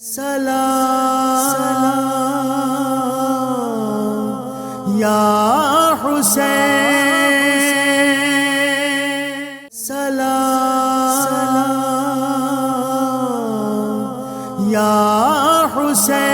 سلام یا حسین، سلام یا حسین۔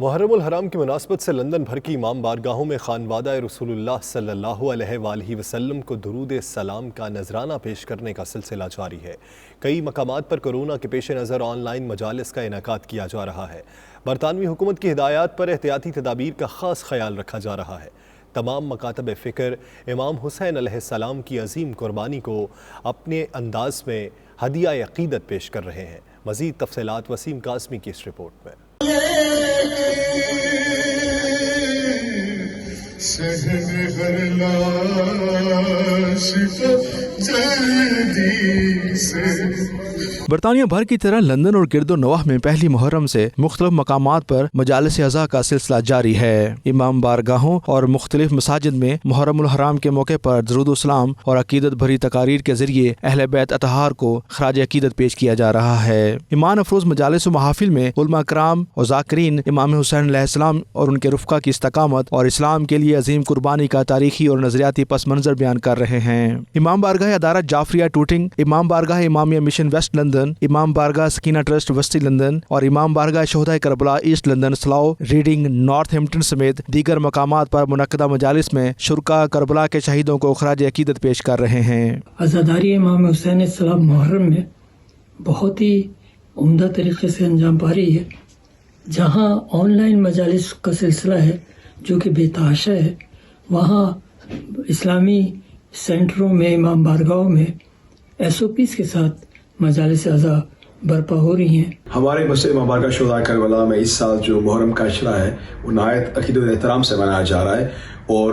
محرم الحرام کی مناسبت سے لندن بھر کی امام بارگاہوں میں خانوادہ رسول اللہ صلی اللہ علیہ وآلہ وسلم کو درود سلام کا نذرانہ پیش کرنے کا سلسلہ جاری ہے۔ کئی مقامات پر کورونا کے پیش نظر آن لائن مجالس کا انعقاد کیا جا رہا ہے۔ برطانوی حکومت کی ہدایات پر احتیاطی تدابیر کا خاص خیال رکھا جا رہا ہے۔ تمام مکاتب فکر امام حسین علیہ السلام کی عظیم قربانی کو اپنے انداز میں ہدیہ عقیدت پیش کر رہے ہیں۔ مزید تفصیلات وسیم قاسمی کی اس رپورٹ میں۔ برطانیہ بھر کی طرح لندن اور گرد و نواح میں پہلی محرم سے مختلف مقامات پر مجالس عزا کا سلسلہ جاری ہے۔ امام بارگاہوں اور مختلف مساجد میں محرم الحرام کے موقع پر درود السلام اور عقیدت بھری تقاریر کے ذریعے اہل بیت اطہار کو خراج عقیدت پیش کیا جا رہا ہے۔ ایمان افروز مجالس و محافل میں علماء کرام اور ذاکرین امام حسین علیہ السلام اور ان کے رفقا کی استقامت اور اسلام کے لیے عظیم قربانی کا تاریخی اور نظریاتی پس منظر بیان کر رہے ہیں۔ امام بارگاہ ادارہ جعفریہ ٹوٹنگ، امام بارگاہ امامیہ مشن ویسٹ لندن، امام بارگاہ سکینہ ٹرسٹ وسطی لندن اور امام بارگاہ شہدائے کربلا east London Slough Reading Northampton سمیت دیگر مقامات پر منعقدہ مجالس میں شرکاء کربلا کے شہیدوں کو خراج عقیدت پیش کر رہے ہیں۔ عزاداری امام حسین السلام محرم میں بہت ہی عمدہ طریقے سے انجام پا رہی ہے۔ جہاں آن لائن مجالس کا سلسلہ ہے جو کہ بے تحاشا ہے، وہاں اسلامی سینٹروں میں امام بارگاہوں میں SOPs کے ساتھ مجالس عزا برپا ہو رہی ہیں۔ ہمارے مسجد امام بارگاہ شہداء کربلا میں اس سال جو محرم کا اشرا ہے وہ نہایت عقیدت و احترام سے منایا جا رہا ہے، اور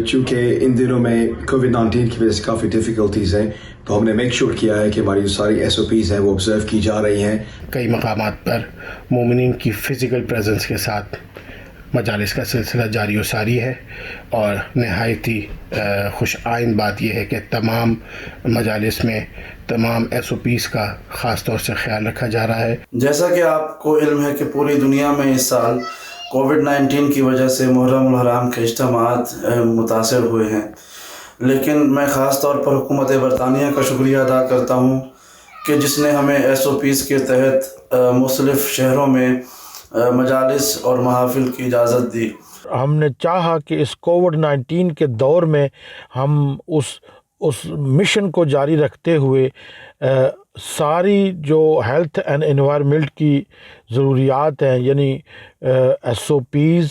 چونکہ ان دنوں میں کووڈ-19 کی وجہ سے کافی ڈیفیکلٹیز ہیں، تو ہم نے میک شور کیا ہے کہ ہماری جو ساری SOPs ہیں وہ آبزرو کی جا رہی ہیں۔ کئی مقامات پر مومنین کی فزیکل پریزنس کے ساتھ مجالس کا سلسلہ جاری و ساری ہے، اور نہایت ہی خوش آئند بات یہ ہے کہ تمام مجالس میں تمام SOPs کا خاص طور سے خیال رکھا جا رہا ہے۔ جیسا کہ آپ کو علم ہے کہ پوری دنیا میں اس سال کووڈ-19 کی وجہ سے محرم الحرام کے اجتماعات متاثر ہوئے ہیں، لیکن میں خاص طور پر حکومت برطانیہ کا شکریہ ادا کرتا ہوں کہ جس نے ہمیں SOPs کے تحت مختلف شہروں میں مجالس اور محافل کی اجازت دی۔ ہم نے چاہا کہ اس کووڈ-19 کے دور میں ہم اس مشن کو جاری رکھتے ہوئے ساری جو ہیلتھ اینڈ انوائرمنٹ کی ضروریات ہیں، یعنی SOPs،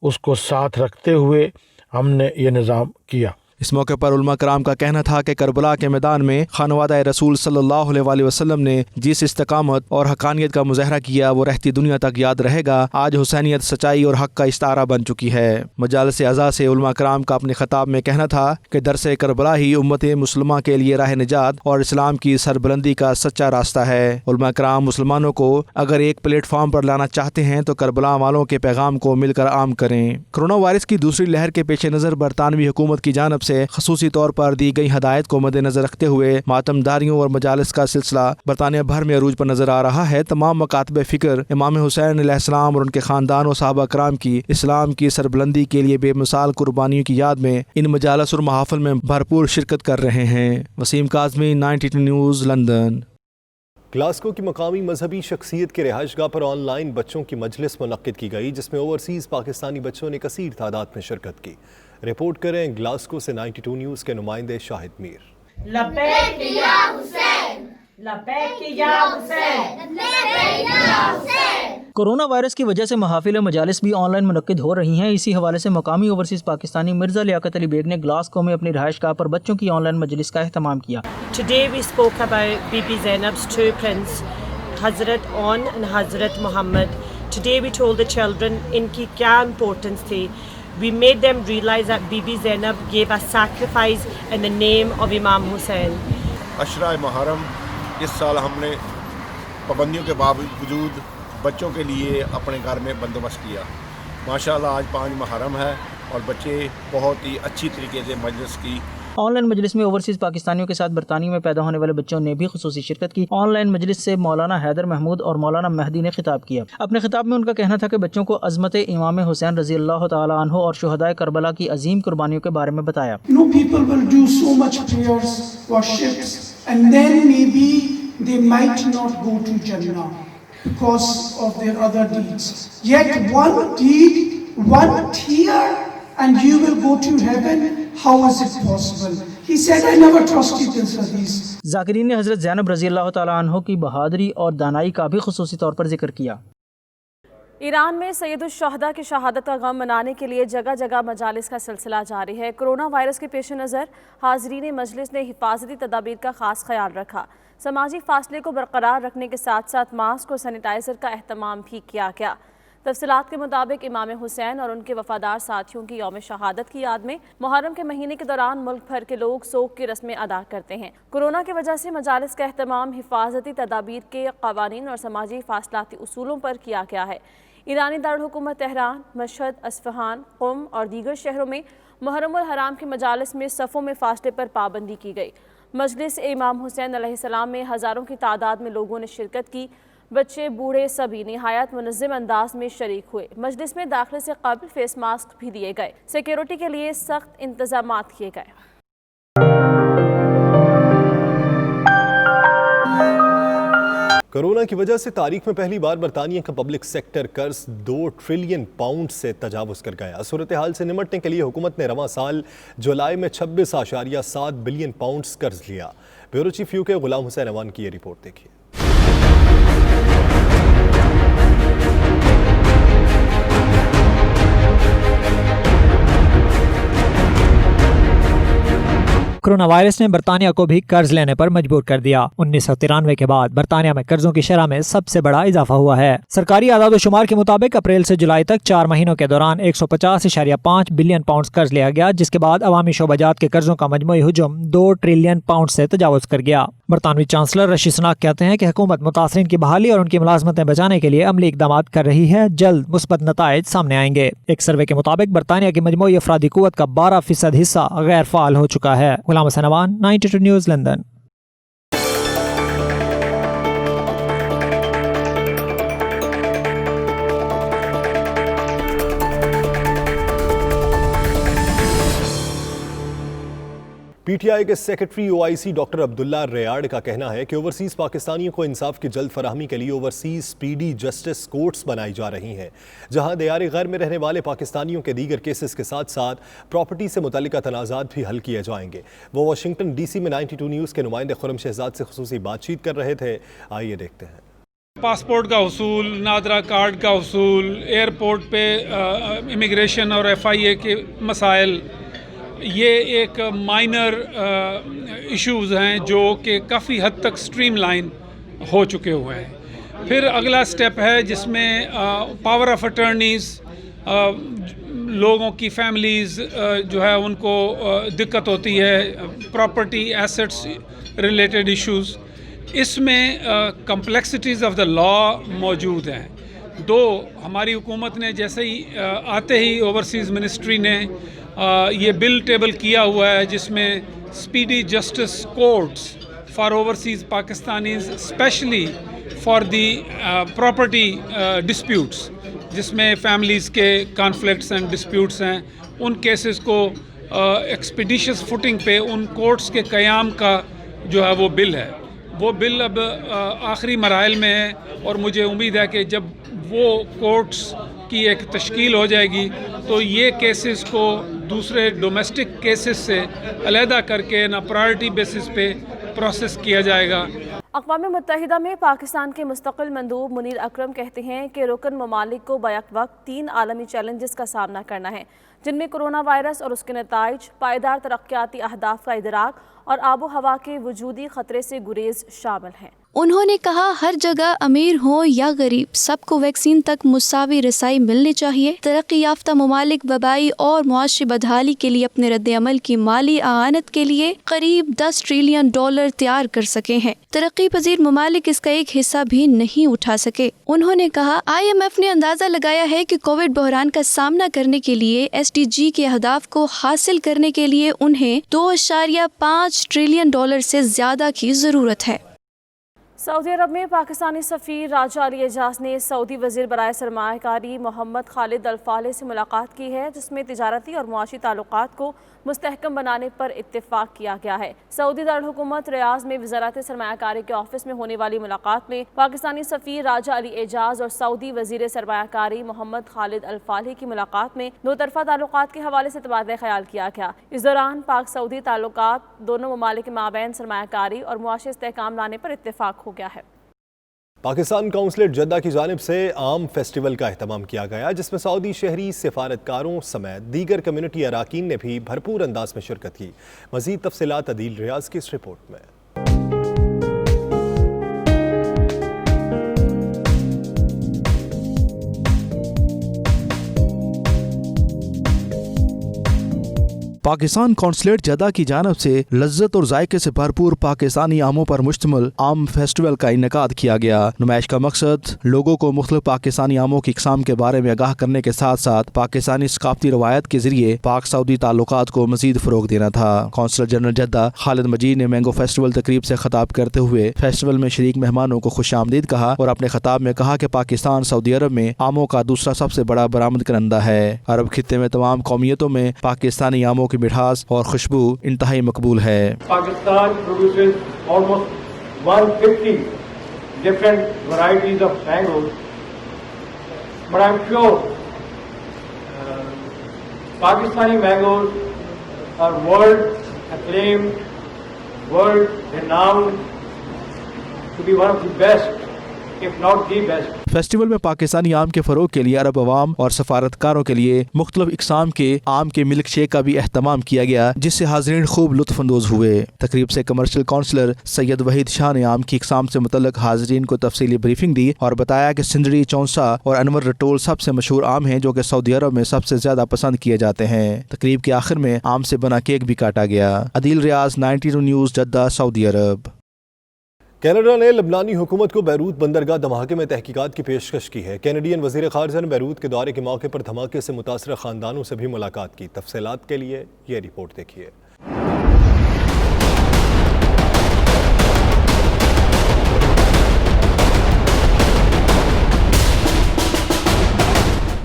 اس کو ساتھ رکھتے ہوئے ہم نے یہ نظام کیا۔ اس موقع پر علماء کرام کا کہنا تھا کہ کربلا کے میدان میں خانوادہ رسول صلی اللہ علیہ وآلہ وسلم نے جس استقامت اور حقانیت کا مظاہرہ کیا وہ رہتی دنیا تک یاد رہے گا۔ آج حسینیت سچائی اور حق کا استعارہ بن چکی ہے۔ مجالس عزا سے علماء کرام کا اپنے خطاب میں کہنا تھا کہ درس کربلا ہی امت مسلمہ کے لیے راہ نجات اور اسلام کی سربلندی کا سچا راستہ ہے۔ علماء کرام مسلمانوں کو اگر ایک پلیٹ فارم پر لانا چاہتے ہیں تو کربلا والوں کے پیغام کو مل کر عام کریں۔ کرونا وائرس کی دوسری لہر کے پیش نظر برطانوی حکومت کی جانب سے خصوصی طور پر دی گئی ہدایت کو مد نظر رکھتے ہوئے ماتم داریوں اور مجالس کا سلسلہ برطانیہ بھر میں عروج پر نظر آ رہا ہے۔ تمام مکاتب فکر امام حسین علیہ السلام اور ان کے خاندان و صحابہ کرام کی اسلام کی سربلندی کے لیے بے مثال قربانیوں کی یاد میں ان مجالس اور محافل میں بھرپور شرکت کر رہے ہیں۔ Waseem Qasmi, 92 news, London. Glasgow کی مقامی مذہبی شخصیت کے رہائش گاہ پر آن لائن بچوں کی مجلس منعقد کی گئی، جس میں اوورسیز پاکستانی بچوں نے کثیر تعداد میں شرکت کی۔ رپورٹ کریں گلاسکو سے 92 نیوز کے نمائندے شاہد میر۔ لبیک یا حسین، لبیک یا حسین، لبیک یا حسین۔ کورونا وائرس کی وجہ سے محافل و مجالس بھی آن لائن منعقد ہو رہی ہیں۔ اسی حوالے سے مقامی اوورسیز پاکستانی مرزا لیاقت علی بیگ نے گلاسکو میں اپنی رہائش گاہ پر بچوں کی آن لائن مجلس کا اہتمام کیا۔ Today we spoke about Bibi Zainab's two prince, Hazrat On and Hazrat Muhammad. Today we told the children in ki kya importance thi. We made them realize that Bibi Zainab gave a sacrifice in the name of Imam Hussein. عشرہ محرم اس سال ہم نے پابندیوں کے باوجود بچوں کے لیے اپنے گھر میں بندوبست کیا۔ ماشاءاللہ آج 5 محرم ہے اور بچے بہت ہی اچھی طریقے سے مجلس کی آن لائن مجلس میں اوورسیز پاکستانیوں کے ساتھ برطانیہ میں پیدا ہونے والے بچوں نے بھی خصوصی شرکت کی۔ آن لائن مجلس سے مولانا حیدر محمود اور مولانا مہدی نے خطاب کیا۔ اپنے خطاب میں ان کا کہنا تھا کہ بچوں کو عظمت امام حسین رضی اللہ تعالی عنہ اور شہدائے کربلا کی عظیم قربانیوں کے بارے میں بتایا۔ People will do so much prayers, worships, and then maybe they might not go to Jannah because of their other deeds. Yet one deed, one tear, and you will go to heaven. How is it possible? He said, I never trusted this hadith. ذاکرین نے حضرت زینب رضی اللہ تعالی عنہ کی بہادری اور دانائی کا بھی خصوصی طور پر ذکر کیا۔ ایران میں سید الشہداء کی شہادت کا غم منانے کے لیے جگہ جگہ مجالس کا سلسلہ جاری ہے۔ کرونا وائرس کے پیش نظر حاضرین مجلس نے حفاظتی تدابیر کا خاص خیال رکھا۔ سماجی فاصلے کو برقرار رکھنے کے ساتھ ساتھ ماسک اور سینیٹائزر کا اہتمام بھی کیا گیا۔ تفصیلات کے مطابق امام حسین اور ان کے وفادار ساتھیوں کی یوم شہادت کی یاد میں محرم کے مہینے کے دوران ملک بھر کے لوگ سوگ کی رسمیں ادا کرتے ہیں۔ کورونا کی وجہ سے مجالس کا اہتمام حفاظتی تدابیر کے قوانین اور سماجی فاصلاتی اصولوں پر کیا گیا ہے۔ ایرانی دارالحکومت تہران، مشہد، اصفہان، قم اور دیگر شہروں میں محرم الحرام کے مجالس میں صفوں میں فاصلے پر پابندی کی گئی۔ مجلس امام حسین علیہ السلام میں ہزاروں کی تعداد میں لوگوں نے شرکت کی۔ بچے، بوڑھے سبھی نہایت منظم انداز میں شریک ہوئے۔ مجلس میں داخلے سے قبل فیس ماسک بھی دیے گئے۔ سیکیورٹی کے لیے سخت انتظامات کیے گئے۔ کورونا کی وجہ سے تاریخ میں پہلی بار برطانیہ کا پبلک سیکٹر قرض 2 ٹریلین پاؤنڈ سے تجاوز کر گیا۔ صورتحال سے نمٹنے کے لیے حکومت نے رواں سال جولائی میں 26.7 بلین پاؤنڈز قرض لیا۔ بیورو چیف یو کے غلام حسین اوان کی یہ رپورٹ دیکھیے۔ کورونا وائرس نے برطانیہ کو بھی قرض لینے پر مجبور کر دیا۔ 1993 کے بعد برطانیہ میں قرضوں کی شرح میں سب سے بڑا اضافہ ہوا ہے۔ سرکاری اعداد و شمار کے مطابق اپریل سے جولائی تک 4 مہینوں کے دوران 150.5 بلین پاؤنڈز قرض لیا گیا، جس کے بعد عوامی شعبہ جات کے قرضوں کا مجموعی حجم 2 ٹریلین پاؤنڈ سے تجاوز کر گیا۔ برطانوی چانسلر رشی سناک کہتے ہیں کہ حکومت متاثرین کی بحالی اور ان کی ملازمتیں بچانے کے لیے عملی اقدامات کر رہی ہے۔ جلد مثبت نتائج سامنے آئیں گے۔ ایک سروے کے مطابق برطانیہ کی مجموعی افرادی قوت کا 12% حصہ غیر فعال ہو چکا ہے۔ Ghulam Hussain Awan, 92 news, London. پی ٹی آئی کے سیکرٹری او آئی سی ڈاکٹر عبداللہ ریاڑ کا کہنا ہے کہ اوورسیز پاکستانیوں کو انصاف کی جلد فراہمی کے لیے اوورسیز اسپیڈی جسٹس کورٹس بنائی جا رہی ہیں، جہاں دیار غیر میں رہنے والے پاکستانیوں کے دیگر کیسز کے ساتھ ساتھ پراپرٹی سے متعلقہ تنازعات بھی حل کیے جائیں گے۔ وہ واشنگٹن ڈی سی میں 92 نیوز کے نمائندے خرم شہزاد سے خصوصی بات چیت کر رہے تھے۔ آئیے دیکھتے ہیں۔ پاسپورٹ کا حصول، نادرا کارڈ کا حصول، ایئرپورٹ پہ امیگریشن اور FIA کے مسائل، یہ ایک مائنر ایشوز ہیں جو کہ کافی حد تک سٹریم لائن ہو چکے ہوئے ہیں۔ پھر اگلا سٹیپ ہے جس میں پاور آف اٹرنیز، لوگوں کی فیملیز جو ہے ان کو دقت ہوتی ہے، پراپرٹی ایسٹس ریلیٹڈ ایشوز، اس میں کمپلیکسٹیز آف دا لا موجود ہیں۔ ہماری حکومت نے جیسے ہی آتے ہی اوورسیز منسٹری نے یہ بل ٹیبل کیا ہوا ہے جس میں speedy justice courts for overseas Pakistanis, especially for the property disputes, جس میں فیملیز کے کانفلکٹس اینڈ ڈسپیوٹس ہیں، ان کیسز کو ایکسپیڈیشس فوٹنگ پہ ان کورٹس کے قیام کا جو ہے وہ بل ہے۔ وہ بل اب آخری مراحل میں ہے اور مجھے امید ہے کہ جب وہ کورٹس کی ایک تشکیل ہو جائے گی تو یہ کیسز کو دوسرے ڈومیسٹک کیسز سے علیحدہ کر کے نہ پرائرٹی بیسس پہ پروسیس کیا جائے گا۔ اقوام متحدہ میں پاکستان کے مستقل مندوب منیر اکرم کہتے ہیں کہ رکن ممالک کو بیک وقت 3 عالمی چیلنجز کا سامنا کرنا ہے، جن میں کورونا وائرس اور اس کے نتائج، پائیدار ترقیاتی اہداف کا ادراک اور آب و ہوا کے وجودی خطرے سے گریز شامل ہیں۔ انہوں نے کہا ہر جگہ امیر ہوں یا غریب سب کو ویکسین تک مساوی رسائی ملنی چاہیے. ترقی یافتہ ممالک وبائی اور معاشی بدحالی کے لیے اپنے رد عمل کی مالی اعانت کے لیے قریب $10 ٹریلین تیار کر سکے ہیں. ترقی پذیر ممالک اس کا ایک حصہ بھی نہیں اٹھا سکے. انہوں نے کہا IMF نے اندازہ لگایا ہے کہ کووڈ بحران کا سامنا کرنے کے لیے SDG کے اہداف کو حاصل کرنے کے لیے انہیں $2.5 ٹریلین سے زیادہ کی ضرورت ہے. سعودی عرب میں پاکستانی سفیر راجہ علی اعجاز نے سعودی وزیر برائے سرمایہ کاری محمد خالد الفالح سے ملاقات کی ہے، جس میں تجارتی اور معاشی تعلقات کو مستحکم بنانے پر اتفاق کیا گیا ہے. سعودی دارالحکومت ریاض میں وزارت سرمایہ کاری کے آفس میں ہونے والی ملاقات میں پاکستانی سفیر راجہ علی اعجاز اور سعودی وزیر سرمایہ کاری محمد خالد الفالح کی ملاقات میں دو طرفہ تعلقات کے حوالے سے تبادلہ خیال کیا گیا. اس دوران پاک سعودی تعلقات دونوں ممالک کے مابین سرمایہ کاری اور معاشی استحکام لانے پر اتفاق ہو گیا ہے. پاکستان کونسلیٹ جدہ کی جانب سے عام فیسٹیول کا اہتمام کیا گیا، جس میں سعودی شہری سفارتکاروں سمیت دیگر کمیونٹی اراکین نے بھی بھرپور انداز میں شرکت کی. مزید تفصیلات عدیل ریاض کی اس رپورٹ میں. پاکستان کونسلیٹ جدہ کی جانب سے لذت اور ذائقے سے بھرپور پاکستانی آموں پر مشتمل عام فیسٹیول کا انعقاد کیا گیا. نمائش کا مقصد لوگوں کو مختلف پاکستانی آموں کی اقسام کے بارے میں آگاہ کرنے کے ساتھ ساتھ پاکستانی ثقافتی روایت کے ذریعے پاک سعودی تعلقات کو مزید فروغ دینا تھا. کونسلر جنرل جدہ خالد مجید نے مینگو فیسٹیول تقریب سے خطاب کرتے ہوئے فیسٹیول میں شریک مہمانوں کو خوش آمدید کہا اور اپنے خطاب میں کہا کہ پاکستان سعودی عرب میں آموں کا دوسرا سب سے بڑا برآمد کنندہ ہے. عرب خطے میں تمام قومیتوں میں پاکستانی آموں کی مٹھاس اور خوشبو انتہائی مقبول ہے. Pakistan produces almost 150 different varieties of mangoes, but I'm sure Pakistani mangoes are world acclaimed, world renowned to be one of the best, if not the best. Festival میں پاکستانی آم کے فروغ کے لیے عرب عوام اور سفارتکاروں کے لیے مختلف اقسام کے آم کے ملک شیک کا بھی اہتمام کیا گیا، جس سے حاضرین خوب لطف اندوز ہوئے. تقریب سے کمرشل کونسلر سید وحید شاہ نے آم کی اقسام سے متعلق حاضرین کو تفصیلی بریفنگ دی اور بتایا کہ سندری، چونسا اور انور رٹول سب سے مشہور آم ہیں جو کہ سعودی عرب میں سب سے زیادہ پسند کیے جاتے ہیں. تقریب کے آخر میں آم سے بنا کیک بھی کاٹا گیا. عدیل ریاض، 92 نیوز، جدہ، سعودی عرب. کینیڈا نے لبنانی حکومت کو بیروت بندرگاہ دھماکے میں تحقیقات کی پیشکش کی ہے. کینیڈین وزیر خارجہ نے بیروت کے دورے کے موقع پر دھماکے سے متاثرہ خاندانوں سے بھی ملاقات کی. تفصیلات کے لیے یہ رپورٹ دیکھیے.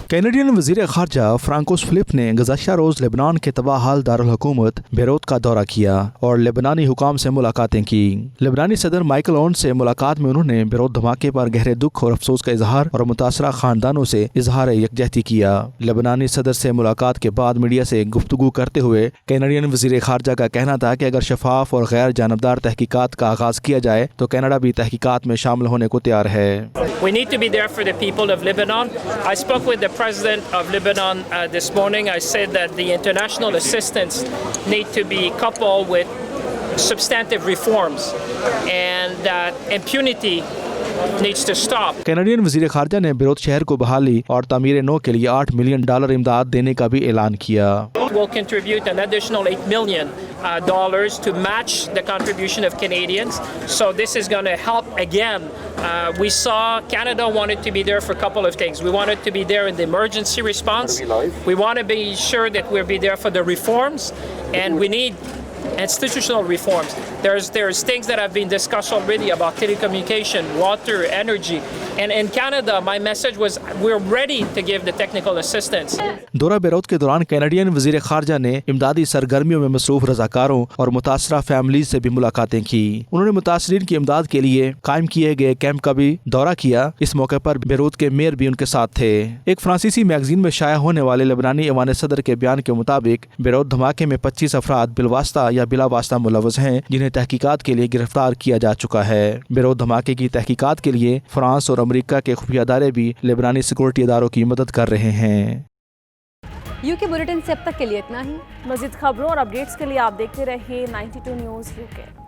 کینیڈین وزیر خارجہ فرانکوس فلپ نے گزشتہ روز لبنان کے تباہ حال دارالحکومت بیروت کا دورہ کیا اور لبنانی حکام سے ملاقاتیں کی. لبنانی صدر مائیکل اون سے ملاقات میں انہوں نے بیروت دھماکے پر گہرے دکھ اور افسوس کا اظہار اور متاثرہ خاندانوں سے اظہار یکجہتی کیا. لبنانی صدر سے ملاقات کے بعد میڈیا سے گفتگو کرتے ہوئے کینیڈین وزیر خارجہ کا کہنا تھا کہ اگر شفاف اور غیر جانبدار تحقیقات کا آغاز کیا جائے تو کینیڈا بھی تحقیقات میں شامل ہونے کو تیار ہے. We need to be there for the people of Lebanon. I spoke with the President of Lebanon this morning. I said that the international assistance need to be coupled with substantive reforms and that impunity needs to stop. Canadian وزیر خارجہ نے Beirut شہر کو بحالی اور تعمیر نو کے لیے $8 ملین امداد دینے کا بھی اعلان کیا. We'll contribute an additional $8 million to match the contribution of Canadians. So this is going to help again. We saw Canada wanted to be there for a couple of things. We wanted to be there in the emergency response. We want to be sure that we'll be there for the reforms, and we need institutional reforms. There's things that have been discussed already about telecommunication, water, energy. And in Canada, my message was we're ready to give the technical assistance. دورہ Beirut کے دوران Canadian وزیر خارجہ نے امدادی سرگرمیوں میں مصروف رضاکاروں اور متاثرہ فیملیز سے بھی ملاقاتیں کی. انہوں نے متاثرین کی امداد کے لیے قائم کیے گئے کیمپ کا بھی دورہ کیا. اس موقع پر بیروت کے میئر بھی ان کے ساتھ تھے. ایک فرانسیسی میگزین میں شائع ہونے والے لبنانی ایوان صدر کے بیان کے مطابق بیروت دھماکے میں 25 افراد بالواسطہ یا بلا واسطہ ملوث ہیں جنہیں تحقیقات کے لیے گرفتار کیا جا چکا ہے. بیروت دھماکے کی تحقیقات کے لیے فرانس اور امریکہ کے خفیہ ادارے بھی لبنانی سیکورٹی اداروں کی مدد کر رہے ہیں. UK بلیٹن سے اب تک کے لیے اتنا ہی. مزید خبروں اور اپڈیٹس کے لیے آپ دیکھتے رہیے 92 نیوز UK.